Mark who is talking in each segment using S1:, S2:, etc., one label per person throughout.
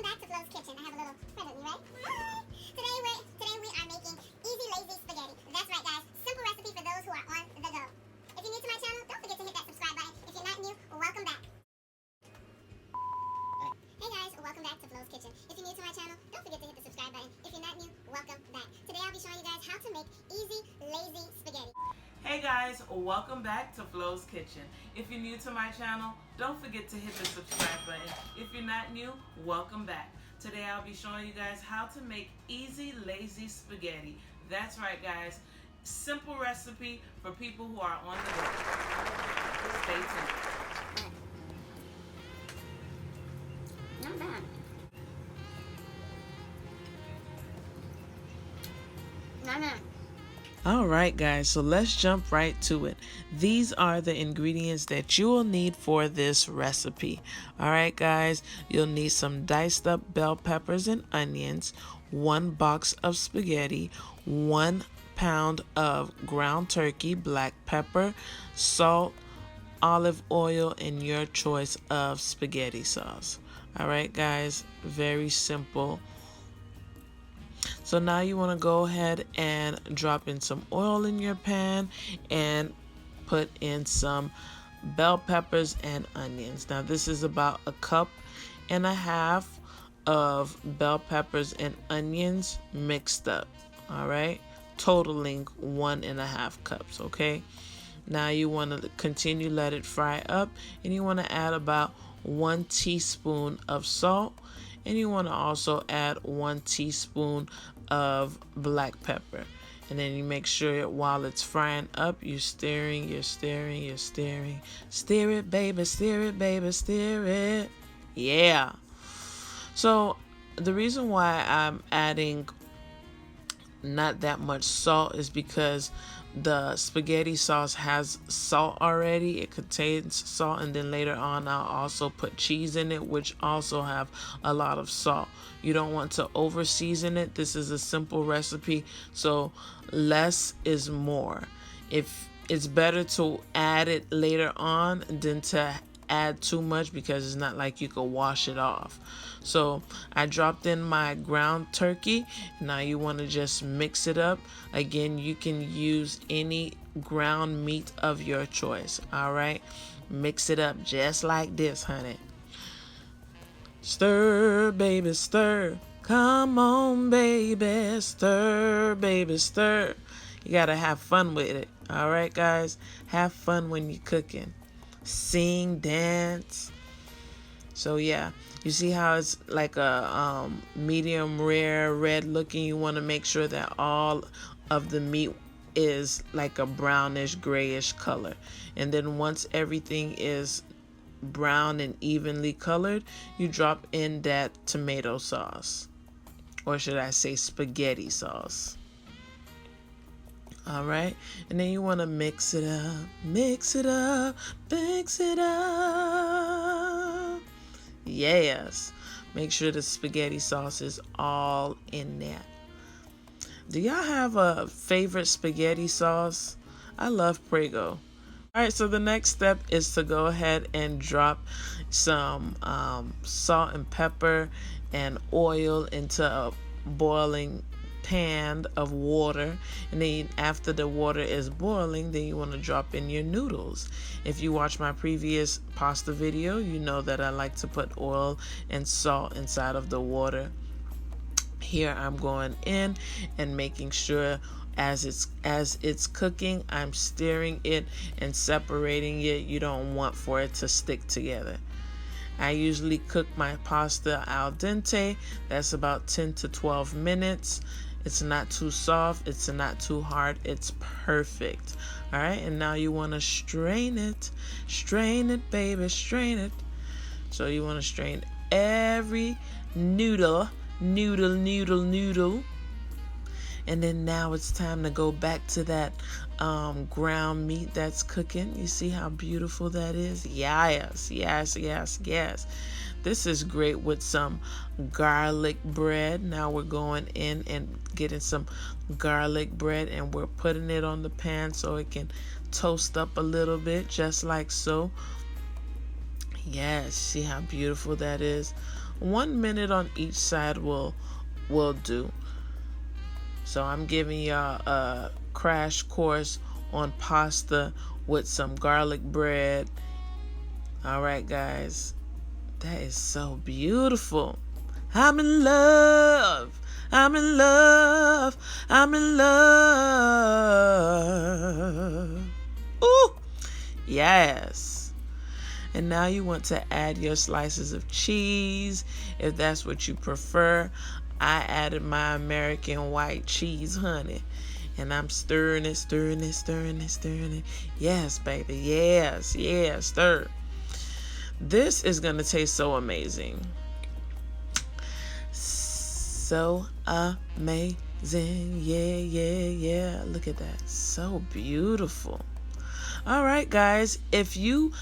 S1: welcome back to Flo's Kitchen. I have a little friend with me, right? Hi! Today we are making easy, lazy spaghetti. That's right, guys. Simple recipe for those who are on the go. If you're new to my channel, don't forget to hit that subscribe button. If you're not new, welcome back. Hey guys, welcome back to Flo's Kitchen. If you're new to my channel, don't forget to hit the subscribe button. If you're not new, welcome back. Today I'll be showing you guys how to make easy, lazy spaghetti.
S2: Hey guys, welcome back to Flo's Kitchen. If you're new to my channel, don't forget to hit the subscribe button. If you're not new, welcome back. Today I'll be showing you guys how to make easy, lazy spaghetti. That's right, guys. Simple recipe for people who are on the go. Stay tuned.
S1: Not bad. Not bad.
S2: Alright guys, so let's jump right to it. These are the ingredients that you will need for this recipe. Alright guys, you'll need some diced up bell peppers and onions, 1 box of spaghetti, 1 pound of ground turkey, black pepper, salt, olive oil, and your choice of spaghetti sauce. Alright guys, very simple. So now you want to go ahead and drop in some oil in your pan and put in some bell peppers and onions. Now this is about 1.5 cups of bell peppers and onions mixed up. All right, totaling 1.5 cups. Okay, now you want to continue, let it fry up, and you want to add about 1 teaspoon of salt. And you want to also add 1 teaspoon of black pepper. And then you make sure while it's frying up, you're stirring. Stir it, baby, stir it, baby, stir it. Yeah. So the reason why I'm adding not that much salt is because the spaghetti sauce has salt already. It contains salt, and then later on I'll also put cheese in it, which also have a lot of salt. You don't want to over season it. This is a simple recipe, so less is more. If it's better to add it later on than to add too much, because it's not like you could wash it off. So I dropped in my ground turkey. Now you want to just mix it up. Again, you can use any ground meat of your choice. All right, mix it up just like this, honey. Stir, baby, stir. Come on, baby, stir, baby, stir. You gotta have fun with it. All right, guys, have fun when you're cooking. Sing, dance. So yeah, you see how it's like a medium rare red looking. You want to make sure that all of the meat is like a brownish grayish color. And then once everything is brown and evenly colored, you drop in that tomato sauce, or should I say spaghetti sauce. All right, and then you want to mix it up, mix it up, mix it up. Yes, make sure the spaghetti sauce is all in there. Do y'all have a favorite spaghetti sauce? I love Prego. All right, so the next step is to go ahead and drop some salt and pepper and oil into a boiling pan of water, and then after the water is boiling, then you want to drop in your noodles. If you watch my previous pasta video, you know that I like to put oil and salt inside of the water. Here I'm going in and making sure as it's cooking, I'm stirring it and separating it. You don't want for it to stick together. I usually cook my pasta al dente. That's about 10 to 12 minutes. It's not too soft, it's not too hard, it's perfect. All right, and now you want to strain it, baby, strain it. So you want to strain every noodle. And then now it's time to go back to that ground meat that's cooking. You see how beautiful that is? Yes. This is great with some garlic bread. Now we're going in and getting some garlic bread, and we're putting it on the pan so it can toast up a little bit, just like so. Yes, see how beautiful that is? 1 minute on each side will do. So I'm giving y'all a crash course on pasta with some garlic bread. All right, guys, that is so beautiful. I'm in love. I'm in love. I'm in love. Ooh, yes. And now you want to add your slices of cheese, if that's what you prefer. I added my American white cheese, honey. And I'm stirring it, stirring it, stirring it, stirring it. Yes, baby, yes, yes, stir. This is going to taste so amazing. So amazing. Yeah, yeah, yeah. Look at that. So beautiful. All right, guys. If you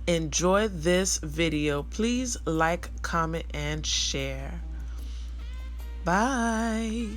S2: enjoyed this video, please like, comment, and share. Bye.